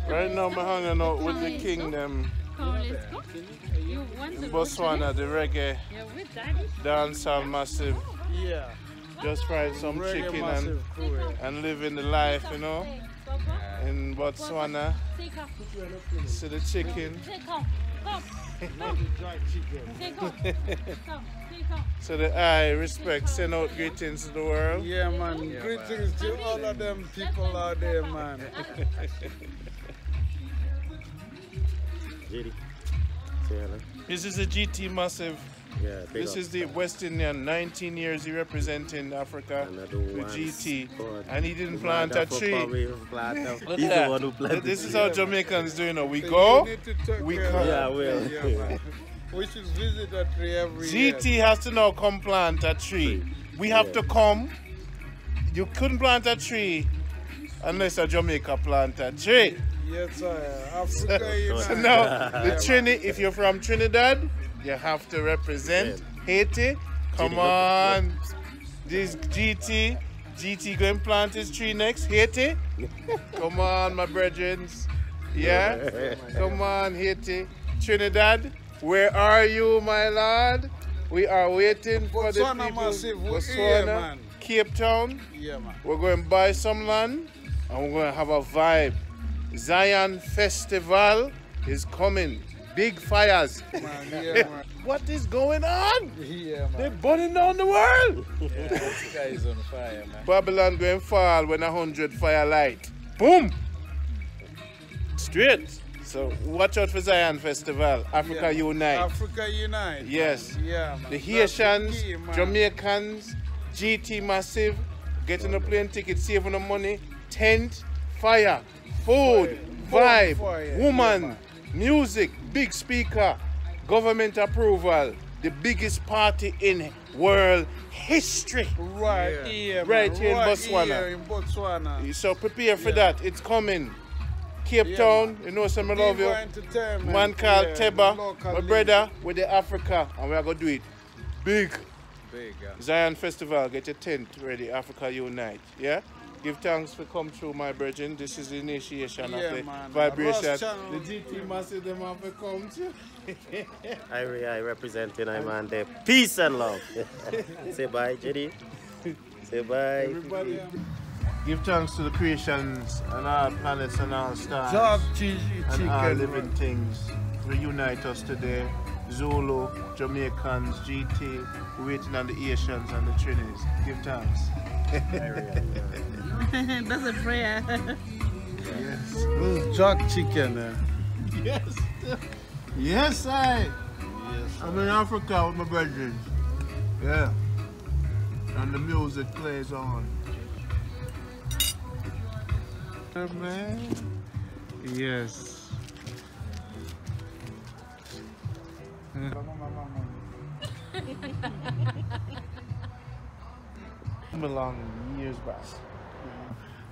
Right now, I'm hanging out with the kingdom in Botswana, the reggae dancehall massive. Yeah. Just fried some chicken and living the life, you know, in Botswana. See the chicken. So the I respect, send out greetings to the world. Yeah, man. Greetings to all of them people out there, man. JD, say hello. This is a GT massive. Yeah, this is the West Indian, 19 years he representing Africa with GT, and he didn't plant a tree. Look at that. This is how Jamaicans do, you know. We go, we come. Yeah, well. We should visit a tree every year. GT has to now come plant a tree. We have to come. You couldn't plant a tree unless a Jamaica plant a tree. Yes, sir. Africa, you know. So now, the if you're from Trinidad, you have to represent Haiti. Come on. This GT going to plant his tree next. Haiti. Come on, my brethren. Yeah. Come on, Haiti. Trinidad. Where are you, my lord? We are waiting for the people. Massive. Botswana, man. Cape Town. Yeah, man. We're going to buy some land and we're going to have a vibe. Zion Festival is coming. Big fires. Man, yeah, man. What is going on? Yeah, man. They're burning down the world. Yeah, the sky is on fire, man. Babylon going to fall when 100 fire light. Boom! Straight. So watch out for Zion Festival. Africa Unite. Africa Unite. Yes. Man. Yeah, man. The Haitians, key, Jamaicans, GT Massive, getting a plane ticket, saving the money, tent, fire, food, vibe, woman, music, big speaker, government approval, the biggest party in world history. Right here, right here in Botswana. Here in Botswana. So prepare for that. It's coming. Cape Town, you know some love you. Man called Teba, my brother with the Africa, and we are going to do it big. Zion Festival, get your tent ready, Africa Unite. Yeah? Give thanks for come through, my brethren. This is the initiation of the vibration. The GT Massive, them have to come too. I represent you, man. The peace and love. Say bye, JD. Say bye. Everybody. Give thanks to the creations and all planets and all stars. And all living things. Reunite us today. Zulu, Jamaicans, GT, waiting on the Asians and the Trinis. Give thanks. That's a prayer. Yes. This is jerk chicken. Yes. Yes, I'm in Africa with my brethren. Yeah. And the music plays on. Man. Yes. Belong years back.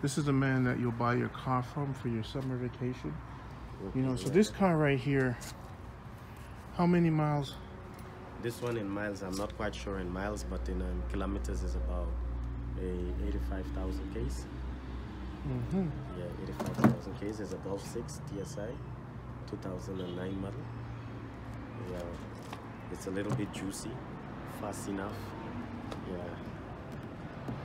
This is the man that you'll buy your car from for your summer vacation. You know, so this car right here, how many miles? This one in miles, I'm not quite sure in miles, but in kilometers is about 85,000 Ks. Yeah, 85,000 Ks is a Golf 6 TSI, 2009 model. Yeah, it's a little bit juicy, fast enough. Yeah,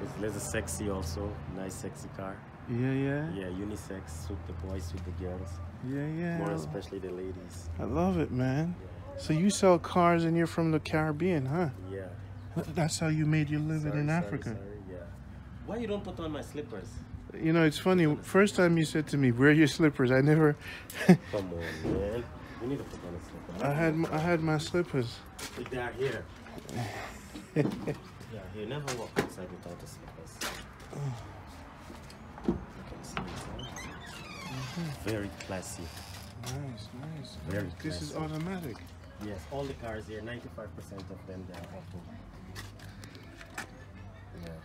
it's a little sexy also, nice sexy car. Yeah. Yeah, unisex, suit the boys, suit the girls. Yeah. More especially the ladies. I love it, man. Yeah. So you sell cars and you're from the Caribbean, huh? Yeah. That's how you made your living in Africa. Yeah. Why you don't put on my slippers? You know, it's funny. First time you said to me, "Wear your slippers," I never. Come on, man. You need to put on a slipper. I had my slippers. They are here. Yeah, you never walk outside without the slippers. You can see inside. Very classy. Nice. Very This classy. is automatic. Yes, all the cars here, 95% of them, they are auto. Yeah,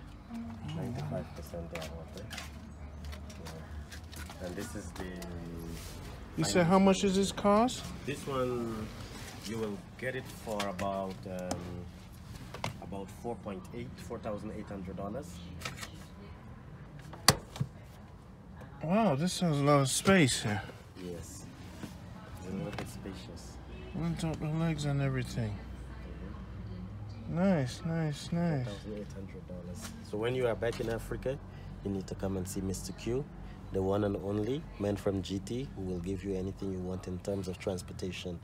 95% they are auto. Yeah. And this is the... You said how much does this cost? This one, you will get it for about $4,800. Wow, this has a lot of space here. Yes. It's a little bit spacious. On top the legs and everything. Nice, nice, nice. $1,800. So when you are back in Africa, you need to come and see Mr. Q, the one and only man from GT, who will give you anything you want in terms of transportation.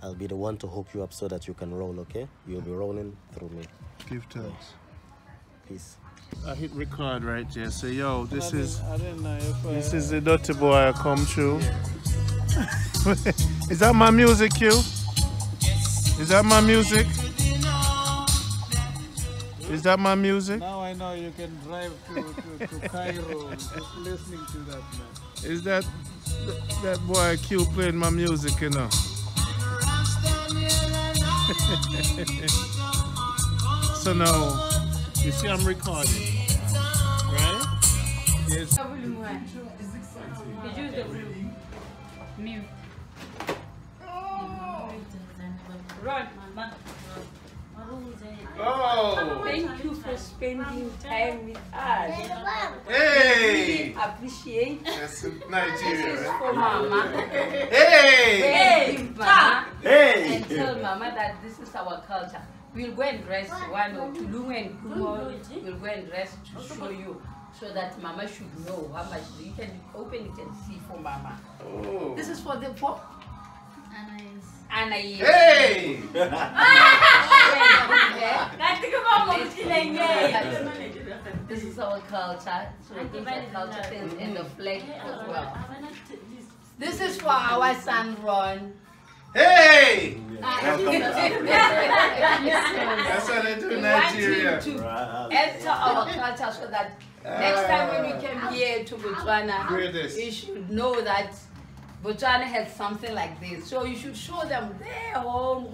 I'll be the one to hook you up so that you can roll, okay? You'll be rolling through me. Give thanks. Peace. I hit record right there. So yo, this is This this is the dirty boy I come through. Is that my music, Q? Is that my music? Is that my music? Now I know you can drive to Cairo just listening to that, man. Is that boy Q playing my music, you know? So now, you see I'm recording, right? Yes. Mute. Run, Mama. Oh! Thank you for spending time with us. Hey! Appreciate. That's This Nigeria, is right? for Mama. Hey! Give Mama Hey! and tell Mama that this is our culture. We'll go and dress one or Tulu and Kumo. We'll go and dress to show you, so that Mama should know how much. You can open it and see for Mama. Oh! This is for the for Anais. Hey! This is our culture. So this is our culture thing and the flag as well. This is for our son Ron. Hey! That's what they do in we Nigeria. want him to enter our culture so that next time when we come here to Botswana, Greatest. you should know that Botswana has something like this. So you should show them their home.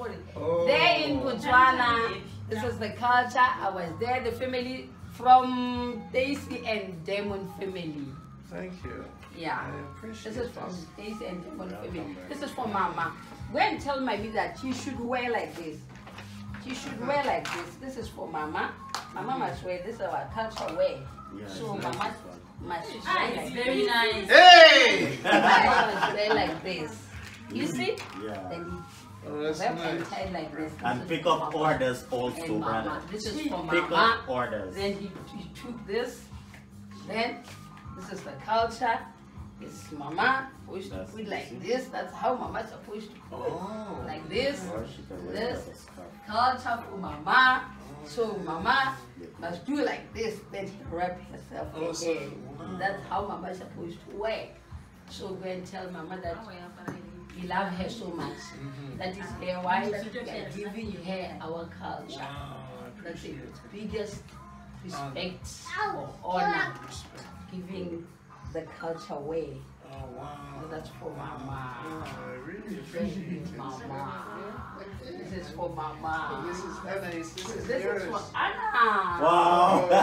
They're in Botswana. This is the culture. I was there, the family from Daisy and Demon family. Thank you. Yeah. I appreciate This is from this. Daisy and Demon family. This is for Mama. Go and tell Mommy that she should wear like this. She should wear like this. This is for Mama. Mama must wear this. Is our culture wear. Yeah, So it's Mama must wear like Very this. nice. Hey! Mama must wear like this. You see? Yeah. Then Oh, that's wrap and nice. tie like this. And This pick is for up Mama. orders also, And Mama. brother. This is for Pick Mama. up orders. Then he took this. Then this is the culture. It's Mama supposed to That's put like easy. this. That's how Mama's supposed to put Oh. like this. Or she can wear This it as a scarf. culture for Mama. So Mama must do like this. Then she wrap herself Awesome. again. Wow. That's how Mama is supposed to wear. So go and tell Mama that we love her so much. That is her why we are giving her our culture. That's the biggest respect or honor, giving the culture away. Oh, wow. So that's for Mama. Oh, I really Thank appreciate you, it. Mama. This is for Mama. This is Anna. This is This yours. is for Anna. Wow! Oh,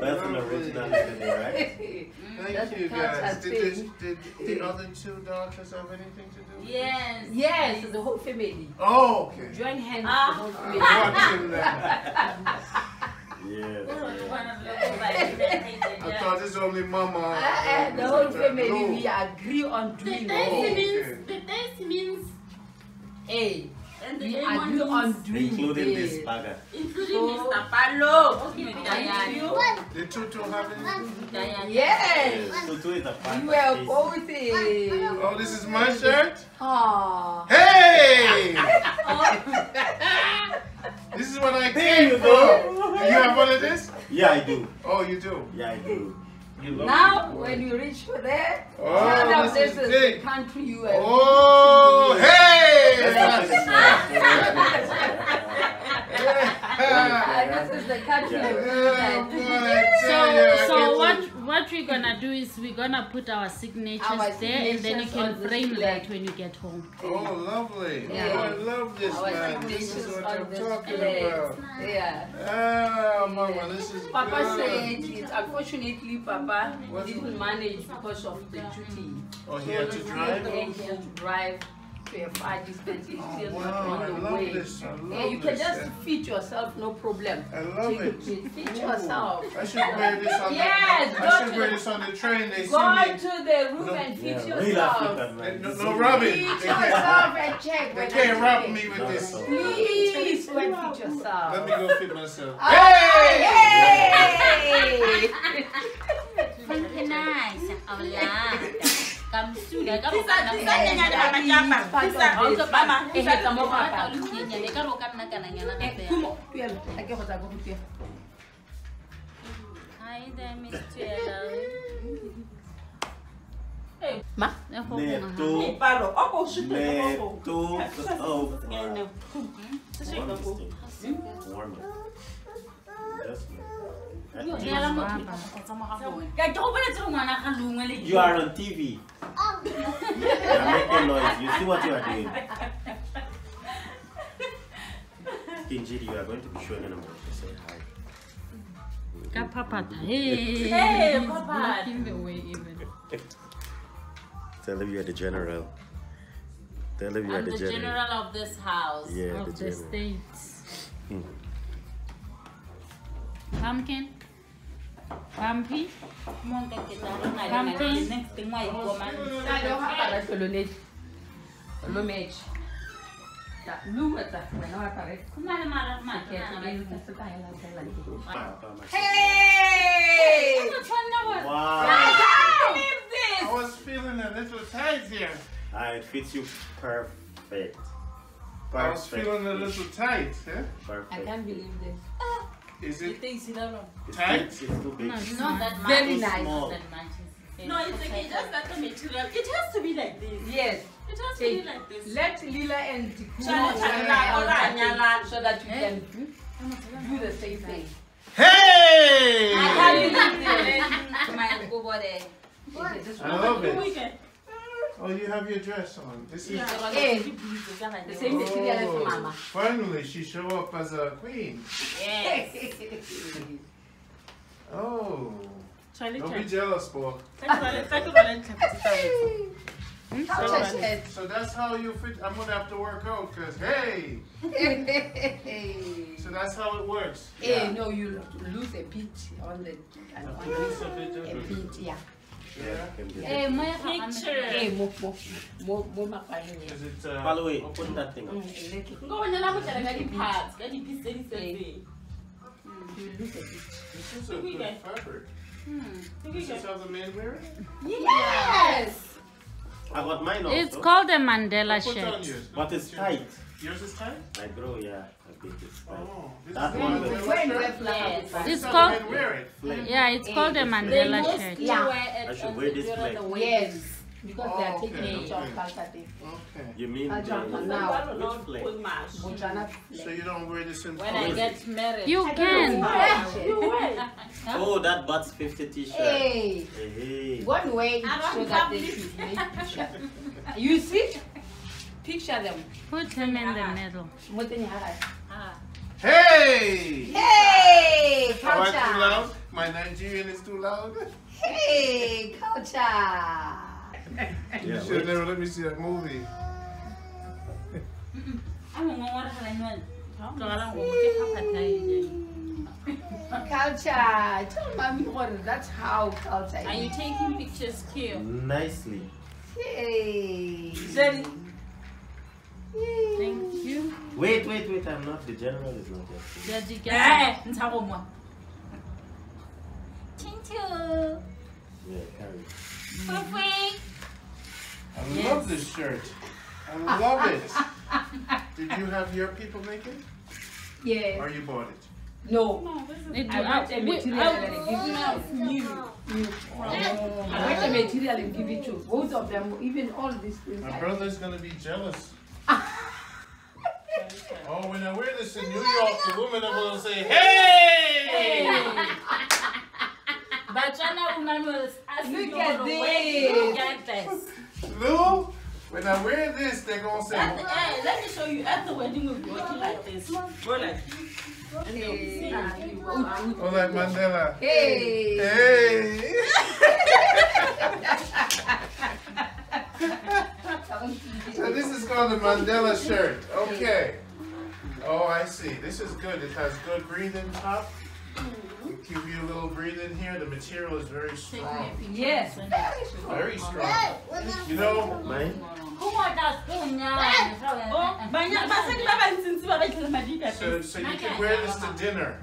That's an original thing, right? That's thank you the culture guys. thing. Did the other two daughters have anything to do with it? Yes. Yes, the whole family. Oh, okay. Join hands, the whole I'm family. watching that. Yes. I thought it's only Mama. The whole family, No. we agree on The doing dance all. means Hey, and the we lemon agree on means doing Including this this. bagger. including So- Mr. Palo. Thank you. The two have anything? Yes, Tutu is a part you of were this. both. Oh, this is my shirt? Aww. Hey! This is what I There came you for. go. You have one of this? Yeah, I do. Oh, you do? Yeah, I do. Now, when you reach for there, Oh, tell them this this is is the big. country you are. Oh, hey! Let's This is the country Yeah. you Oh, visit. boy, I tell ya, I So get to- what we're gonna do is we're gonna put our signatures Our there, and then you signatures can on the frame flag. that when you get home. Oh, lovely. Yeah. Oh, I love this, Our man. This is signatures what on I'm the talking flag. about. Yeah. Ah, Mama, this is Papa good. said it. Unfortunately, Papa didn't manage because of the duty. Oh, he had to drive? Yeah, he had to drive. to a far distance, it's still not Wow, I on the love way. this. I love Yeah, you can this. just feed yourself, no problem. I love it. Feed yourself. I should wear this on Yes, the. go I should to wear the- this on the train. They Go see me. to the room and feed Yeah, real yourself. African man. No, Robin. Feed They can't, yourself and check. they when can't I rob check. me with No, this. no. Please go and feed yourself. Let me go fit myself. Hey! Nice. Awala. Kamsuda ka Mama, come on. I get what I go to do. Hi there, Miss Tuella. Ma? Neto warm it. Yes, ma'am. You are on TV. You are making noise. You see what you are doing. King GD, you are going to be showing them to say hi. Papa. Hey. Hey, Papa. Blocking the way even. Tell them you are the general. Tell them you are I'm the the general of this house. Yeah, Of the the general. states. Hmm. Pumpkin. Pumpy. Hey! Wow. I was feeling a little tight here. It fits you perfect. I was feeling a little tight. Yeah? I Perfect. can't believe this. Is it It's tight? It's too big. It's not that much. Very Too nice. small. That much. No, it's okay. Just that the material. It has to be like this. Yes. It has to be like this. Let Lila and Tiku Chana, so that you can do the same thing. Hey! I can't believe this. I love it. Okay. Oh, you have your dress on. This is. Hey, the same material as Oh, Mama. finally, she show up as a queen. Yes. Oh. Charlie, Don't be jealous, boy. Culture shirt. So that's how you fit. I'm gonna have to work out, cause hey. So that's how it works. Hey, no, you lose a bit on the a bit, yeah. Yeah. Hey, Moya Picture. Hey, more makwani. Is it? By the way, open that thing up. You Go and look at the parts. Get the piece of lose a bit. This is a good fabric. This is how the men wear it. Yes. I got mine also. It's called a Mandela Put on shirt. yours. But it's tight. Yours is tight. I grow, yeah. I think it's tight. Oh, this That is one the will- Mandela When shirt. wear flowers. This It's is how called- the men wear it. Flame. Yeah, it's called a Mandela shirt. Yeah. I should wear this flag. Yes. Because they are Oh, taking okay, picture of okay. culture day. Okay. You mean I jump on the... now. Which flag? Botswana So you don't wear this in When I public? get married. You can. Oh, that Butts 50 t-shirt. Hey. Hey. One way so that they can make picture. You see? Picture them. Put him in the middle. Hey! Hey, Am I too culture. loud? My Nigerian is too loud? Hey, culture. You Yeah, should wait. never let me see that movie. Culture. Tell mommy what that's how culture Are you is. taking pictures, Q? Nicely. Hey. Ready? Thank you. Wait, I'm not. The general is not yet. Did you Eh, get Nthabongwa. Yeah, carry. I love this shirt. I love it. Did you have your people make it? Yes. Or you bought it? No. it? I want the material and give it to you. I want the material and give it to you. Both of them, even all these things. My brother's gonna be jealous. Oh, when I wear this in New York, the women are gonna say, "Hey!" Bachana woman will ask Look you at where did you this. get this? Lou, when I wear this, they're gonna say, Let me show you. At the wedding, we'll be working like this. Go like Hey. "Oh, like Mandela." Hey. Hey! So this is called the Mandela shirt. Okay. Oh, I see. This is good. It has good breathing top. Give you a little breathing here. The material is very strong. Yes. Very strong. You know, so you can wear this to dinner.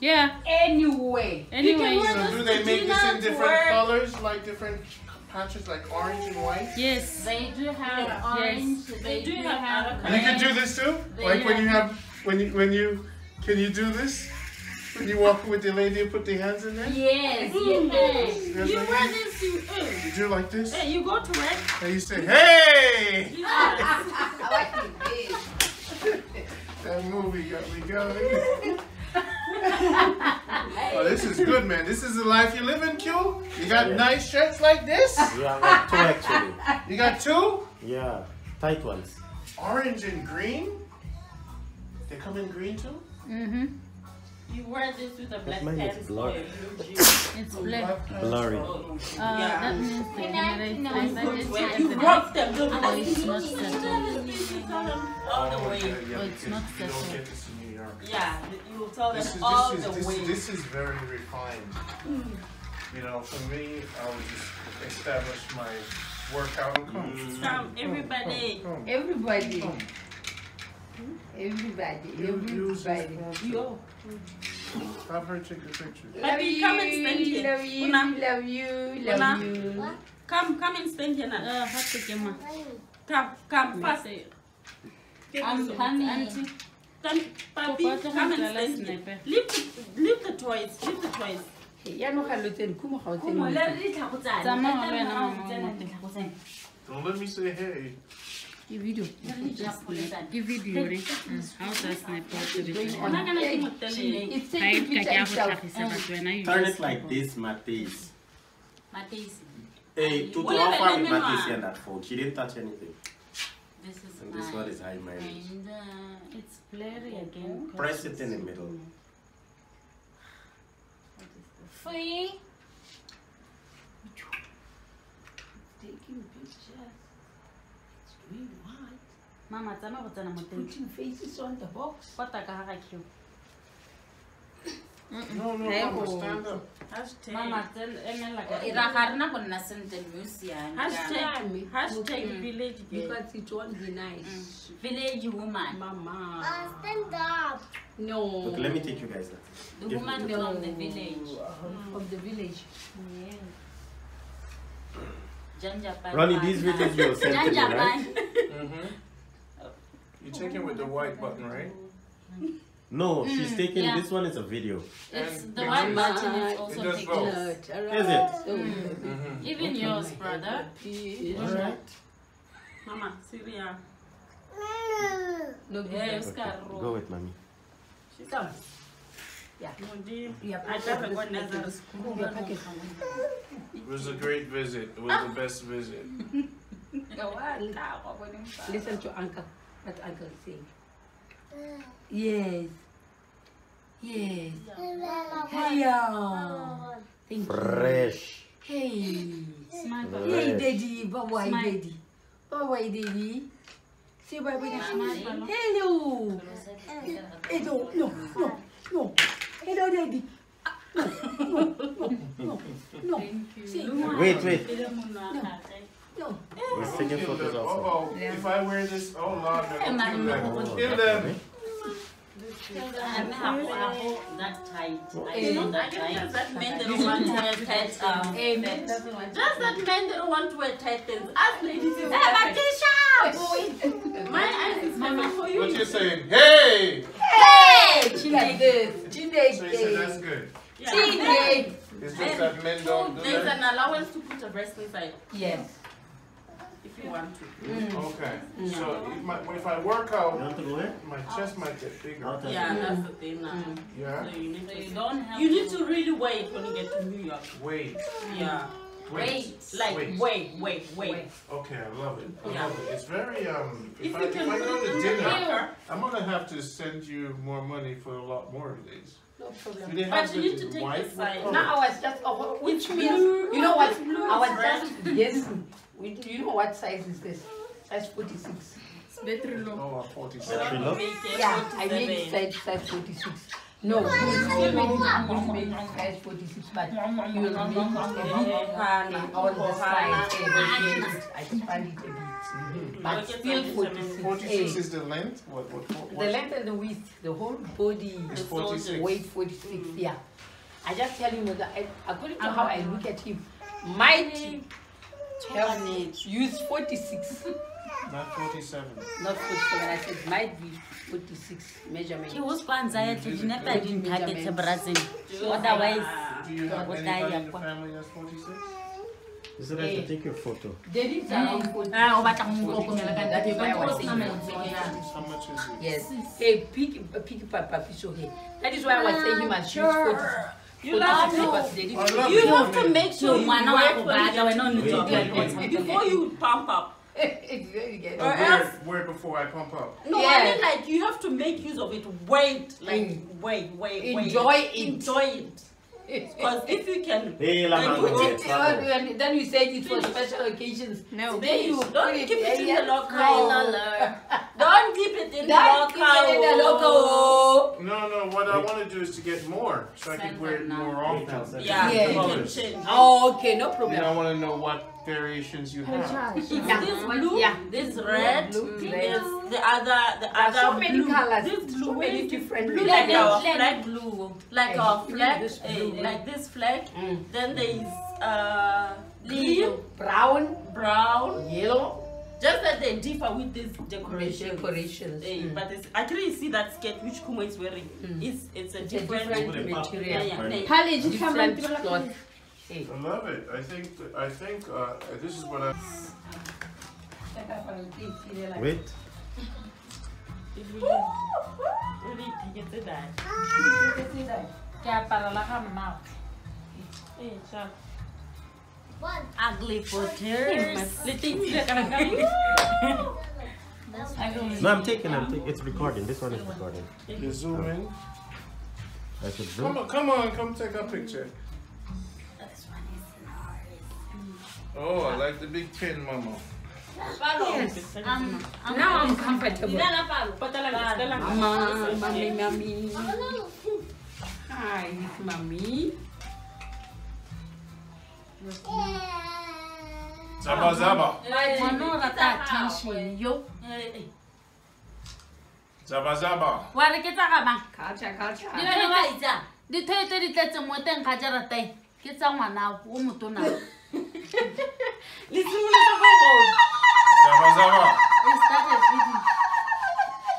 Yeah. Anyway. Anyway. So do they make this in different colors, like different patches, like orange and white? Yes. They do have orange. They do have other You can do this too? Like when you have, can you do this? When you walk with the lady, you put the hands in there? Yes, you can. You wear this, you do like this? Hey, you go to work. And you say, hey! Yes. That movie got me going. Oh, this is good, man. This is the life you live in, Q? You got nice shirts like this? Yeah, I got 2 actually. You got 2? Yeah, tight ones. Orange and green? They come in green too? Mm-hmm. You wear this with a black Mine is pants. blurry. It's black. Blurry. That means the When you rock them, it's not settled. all the way. Yeah, Oh, it's because not you don't settled. get this in New York. Yeah, you will tell them all the way. This is very refined. You know, for me, I would just establish my workout. Come, Come, everybody. come. Everybody. Come. Everybody. Use this Everybody. phone. Yo. Have her take a picture. Baby, come and stand here. Love you, Una. love you, Una. love you. Come and stand here now. Come, fast. I'm coming. Auntie. Papi, come and stand here. Leave the toys. Leave the toys. Ya no haloteng kumo ga o tsene. Don't let me say hey. Give video. Give video. How does snap out to the It's Hi, taking picture itself. Turn it like this, Matisse. Hey, to Whatever, how far let with me know. Matisse and that phone? She didn't touch anything. This is And this one is high mileage. And It's blurry again. Press it in the middle. free. Taking pictures. It's doing what? Mama, tsama go tsena mo teng. Putting faces on the box. Pota ka ga Q. No, Mama, stand up. Mama, tell emela ka. Hashtag village girl. Because it won't be nice. Village woman. Mama. Stand up. No. Okay, let me take you guys. The woman No. from the village. From the village. Ronnie, these videos you sent to me, right? You take it with the white button, right? No, she's taking, this one is a video. It's And the the white juice- button is it also does taken. both. Is it? Even yours, brother. Alright. Mama, Syria. No, Yeah, Okay, Oscar. go with mommy. Come. Yeah. I never got Nazareth. It was a great visit. It was the best visit. Listen to Uncle. What Uncle is saying. Yes. Yes. Hey, thank you. Fresh. Hey. Smile. Hey, Fresh. Daddy. Bye-bye, Smile. Daddy. Bye-bye, Daddy. Say bye-bye, Daddy. Smile. Hello. Hello. No, no, no. Hello, Daddy. No. Say, Wait. no. He's taking photos also. Oh, if I wear this, oh Lord, Oh, kill them. That tight. I know that tight. That men that don't want to wear tight. Just that men that don't want to wear tight things. Ask ladies. My eyes is coming for you. What you saying? Hey! She like this. So you said that's good. Yeah. It's just that men don't do There's that. an allowance to put a breast inside Yes. if you want to. Okay. So if I work out, You want to go where? my chest might get bigger. Outside. Yeah, that's the thing now. Yeah? So you need to, You don't have you need to really wait when you get to New York. Wait. Yeah. Wait. Like Wait. wait. Okay, I love it. I Yeah. love it. It's very If if I you can go to dinner, dinner, I'm gonna have to send you more money for a lot more of these. No problem. Do they But have you need to take white the side. or Now I was just, which means, blue. you know what? Blue I was is red. just, yes. You know what size is this? Size 46. Battery low. Oh, 46. Battery low? Yeah, I made size 46. No, you still make it size 46, but you will make it on the side. I expand it a bit. But still 46. 46 is the length? What? The length and the width, the whole body Is 46. weight 46, yeah. I just tell him that according to how I look at him, might have used 46. Not 47. Not 47, I said might be 46 measurement. He was anxiety, he never didn't target a Brazil. Otherwise, Do you have anybody in the family that's 46? Is it right to take your photo? They did around 40. Ah, That is why I was saying. How much is it? Yes. Hey, pick Papa Fish here. That is why I was saying he must use 40. you have to make sure you work before you pump up. Where before I pump up? No, I mean like you have to make use of it. Wait. Enjoy it. Because if you can, then you say it for special occasions. No, then you don't keep it in the local. local. Don't keep it in the local. No. What I want to do is to get more, so I can wear it more often. Yeah, Yeah. you can change. Oh, okay, no You problem. know, I want to know what variations you have. It's this blue, this red, Blue, this the other So many blue. colors, This so blue many is different blue, colors. like our flag blue, like our flag, This blue. like this flag. Then there is Green, brown, brown. yellow, Just that they differ with these decorations. decorations. But it's, actually, you see that skirt which Kumo is wearing. It's a different material. Different Different cloth. I love it. I think this is what I. Wait. If you really think it's that. Ugly photos. No, I'm taking. It's recording. This one is recording. You zoom in. I should zoom. Come take a picture. Oh, I like the big pin, Mama. Yes. Now I'm comfortable. Mommy. Hi, mommy. Zaba.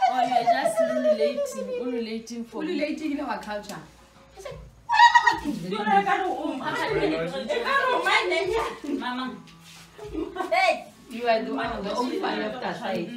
Oh, you're just relating for Relating in our culture. Mama. Hey! You are the one of the only one left aside.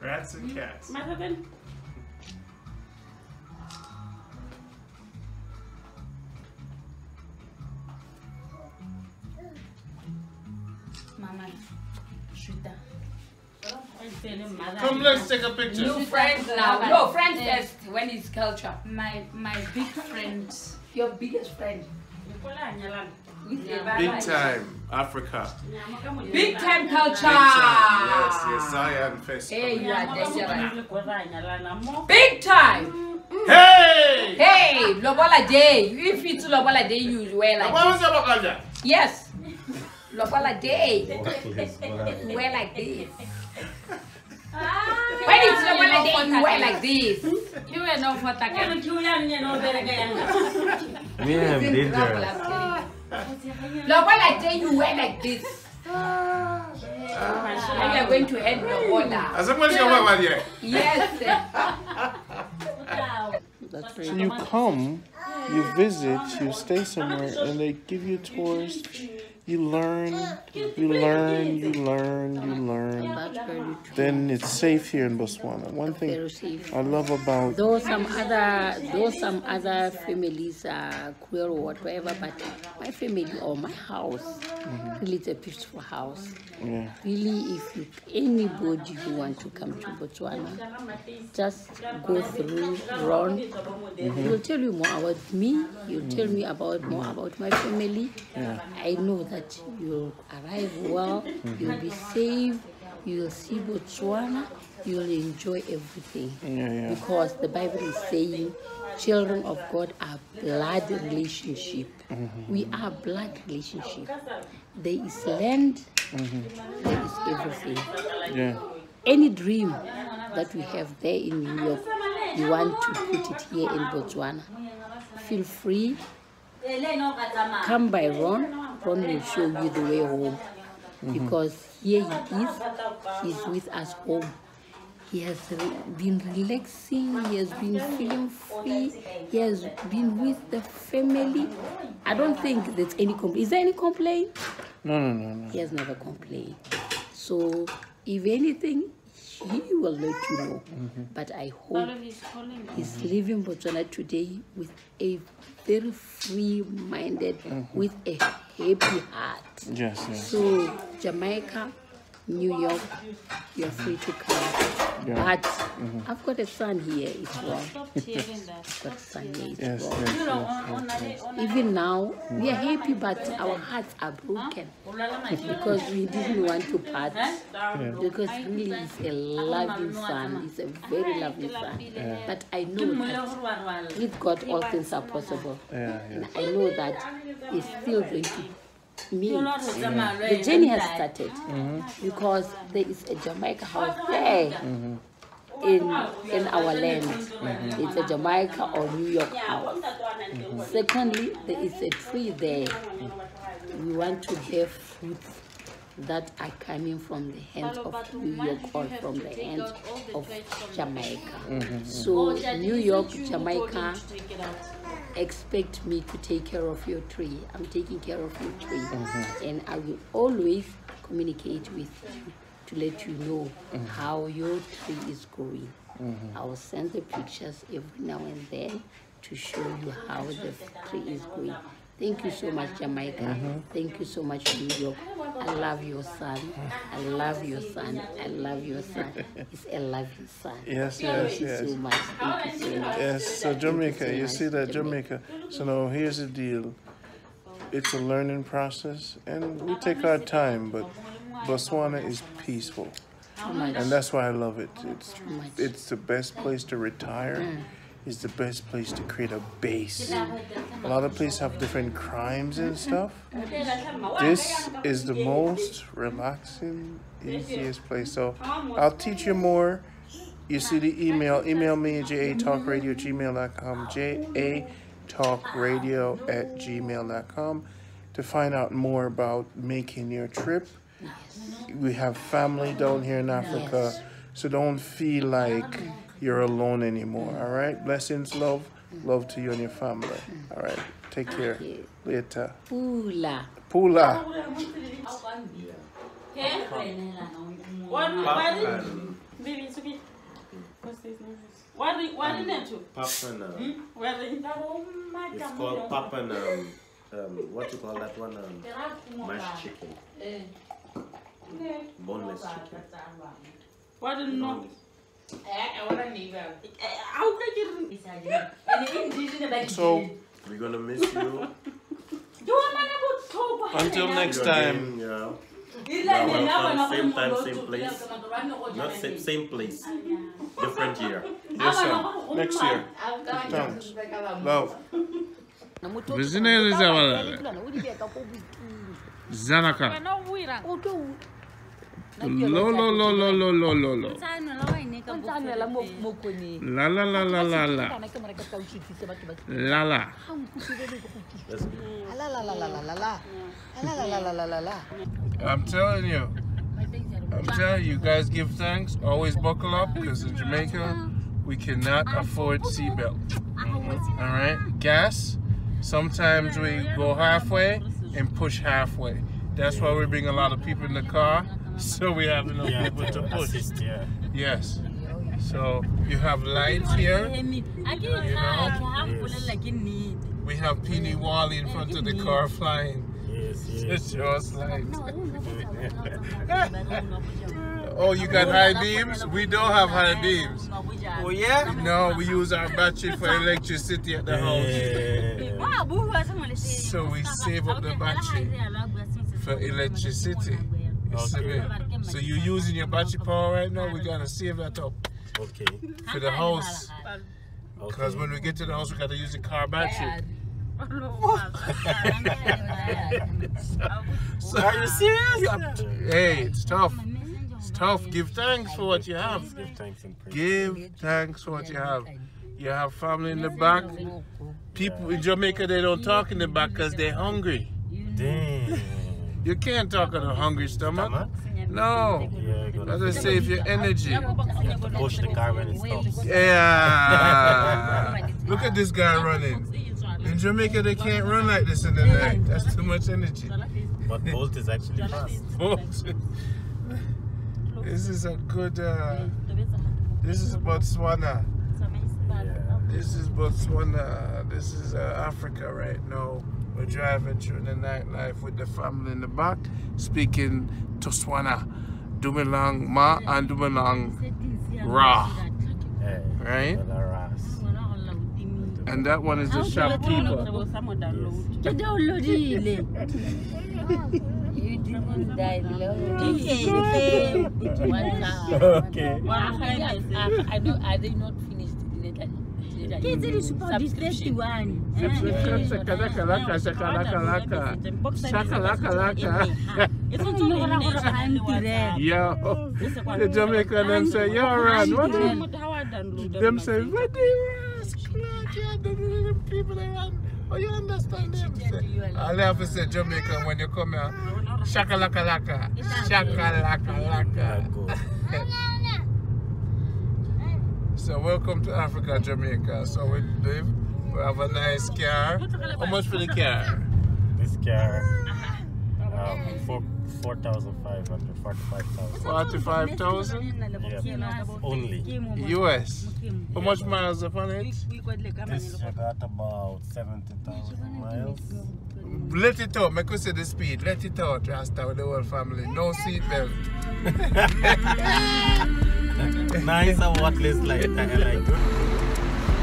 Rats and cats. Mama, Come, let's take a picture. New friends now. No, friends first. When is culture? my big friend. Your biggest friend. Big time Africa. Big time culture. Yes, Zion Fest. Hey, you are dangerous. Big time. Hey! Hey, Lobola Day. If it's Lobola Day, you wear like What this. was your Yes. Lobola Day. What is what? You wear like this. When it's Lobola Day, you wear like this. You were not for Me, I'm dangerous. Lobola Day, you wear like this. And you are going to end the order. Yes. So you come, you visit, you stay somewhere, and they give you tours. You learn, you learn, you learn, you learn. you too. Then it's safe here in Botswana. One thing Very safe. I love about Though some other families are cruel or whatever, but my family or my house, really it's a peaceful house. yeah. Really, if anybody who want to come to Botswana, just go through Ron. He'll tell you more about me. He'll tell me more about my family. I know that you'll arrive well. You'll be safe. You'll see Botswana. You'll enjoy everything. Because the Bible is saying children of God are blood relationship. We are blood relationship. There is land, there is everything. Yeah. Any dream that we have there in New York, you want to put it here in Botswana, feel free. Come by Ron. Ron will show you the way home. Because here he is. He's with us home. He has been relaxing. He has been feeling free. He has been with the family. I don't think there's any complaint. Is there any complaint? No. He has never complained. So, if anything, he will let you know. But I hope he's leaving Botswana today with a very free-minded, with a happy heart. Yes. So, Jamaica, New York, you're free to come. But I've got a son here as well. I've got a son here as well. Even now, we are happy, but our hearts are broken because we didn't want to part. Because really, he's a loving son. He's a very loving son. But I know that with God, all things are possible. And I know that he's still going to meet. The journey has started because there is a Jamaica house there in our land. It's a Jamaica or New York house. Secondly, there is a tree there. We want to bear fruits that are coming from the hands of New York or from the hands of Jamaica. So New York, Jamaica, expect me to take care of your tree. I'm taking care of your tree. And I will always communicate with you to let you know how your tree is growing. I will send the pictures every now and then to show you how the tree is growing. Thank you so much, Jamaica. Thank you so much, New York. I love your son. I love your son. I love your son. He's a loving son. Yes. Thank you so much. Thank you so much. Yes, so Jamaica, you see that Jamaica. So now here's the deal. It's a learning process and we take our time, but Botswana is peaceful. And that's why I love it. It's the best place to retire. It's the best place to create a base. A lot of places have different crimes and stuff. This is the most relaxing, easiest place. So I'll teach you more. You see the email. Email me at jatalkradio@gmail.com. jatalkradio@gmail.com to find out more about making your trip. We have family down here in Africa, so don't feel like you're alone anymore. All right, blessings, love to you and your family. All right, take care. Later. Pula. It's called Papa what you call that one? Mashed chicken. Boneless chicken. What do you know? So we're gonna miss you. Until next time. Same time, same place. Not same place. Different year. Yes, sir. Next year. Thanks. Love. Zanaka. Lo. La. I'm telling you guys give thanks. Always buckle up because in Jamaica we cannot afford seatbelt. All right, gas. Sometimes we go halfway and push halfway. That's why we bring a lot of people in the car So we have enough people to push. Assist, yeah. Yes. So you have lights here. You know? We have Peony Wally in front of the car flying. Yes, yes. It's yours lights. Oh, you got high beams? We don't have high beams. Oh yeah? No, we use our battery for electricity at the house. So we save up the battery for electricity. Okay. So you're using your battery power right now, we're gonna save that up Okay. for the house. Because when we get to the house, we gotta use the car battery. So, Are you serious? Hey, it's tough. It's tough. Give thanks for what you have. Give thanks and praise. Give thanks for what you have. You have family in the back. People in Jamaica, they don't talk in the back because they're hungry. Damn. You can't talk on a hungry stomach. No. Yeah, you gotta Gotta save your energy. push the car when it stops. Yeah. Look at this guy running. In Jamaica, they can't run like this in the night. That's too much energy. But Bolt is actually fast. This is a good. This is Botswana. Yeah. This is Botswana. This is Africa right now. We're driving through the nightlife with the family in the back, speaking Botswana, Dumelang Ma and Dumelang Ra. Hey, Right? Ras. And that one is the shopkeeper. You didn't die Okay. I did not finish the subscription. Yeah, the Jamaican them say, you're right. What them say, what do you ask? People around. Oh, you understand them? I'll have to say Jamaican when you come here. Shakalaka-laka. Shakalaka-laka. So welcome to Africa, Jamaica. So we live, we have a nice car. How much for the car? This car, 4,500, 45,000. 45,000? Yeah, only. US. How much miles upon it? This got about 70,000 miles. Let it out, make us see the speed. Let it out, Rasta, with the whole family. No seatbelt. Nice and what list like that. I like it.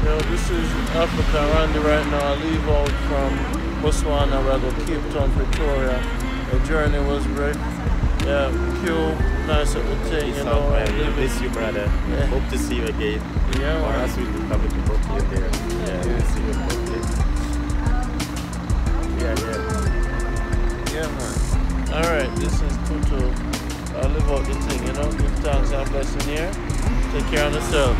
Yo, this is Africa Randy right now. I leave out from Botswana, we go Cape Town, Pretoria. The journey was great. Yeah, cool, nice of the thing, you know. I miss you, brother. Yeah. Hope to see you again. Yeah, Or else we'll be coming to Brooklyn there. Yeah, we'll see you in Brooklyn. Yeah, man. Alright, this is Tutu. I live out the thing, you know. Give thanks and blessing here. Take care of yourself.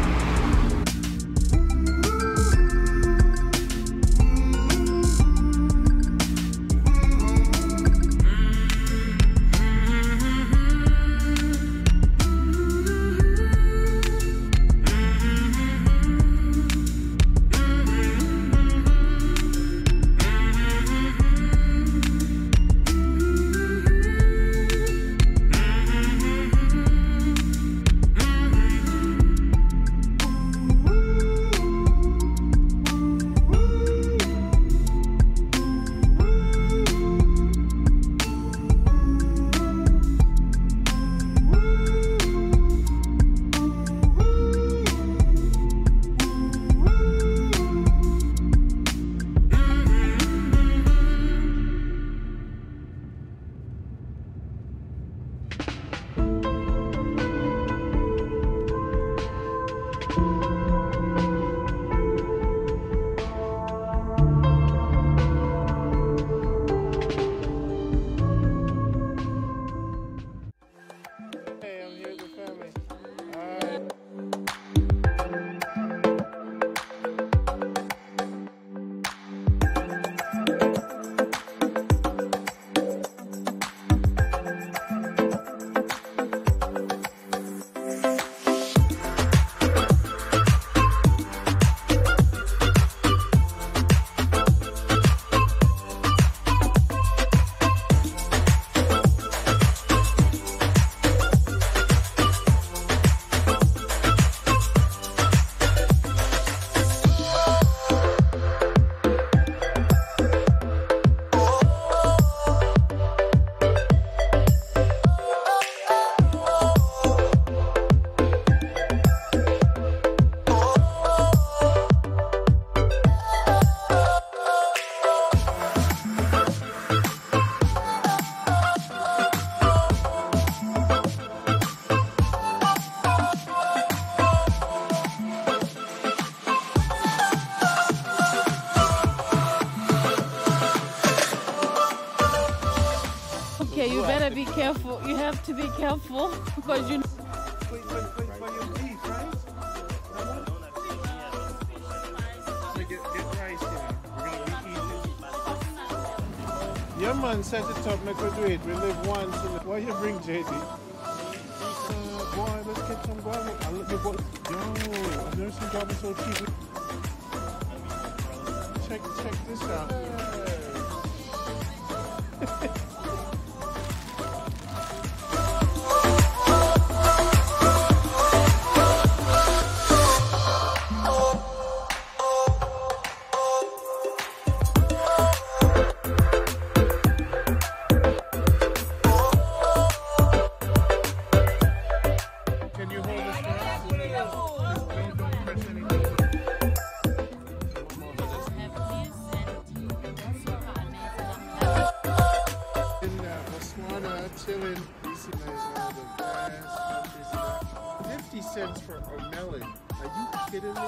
be careful. You have to be careful because you. Wait for your beef, right? Get rice here. We're gonna be eating. Your man set it up, make we do it. We live once. Why you bring JD? Boy, let's get some guava. I'll let you go. Yo, I've never seen guava so cheap. Check this out. Chilling, easy, nice all the grass, 50 cents for a melon. Are you kidding me?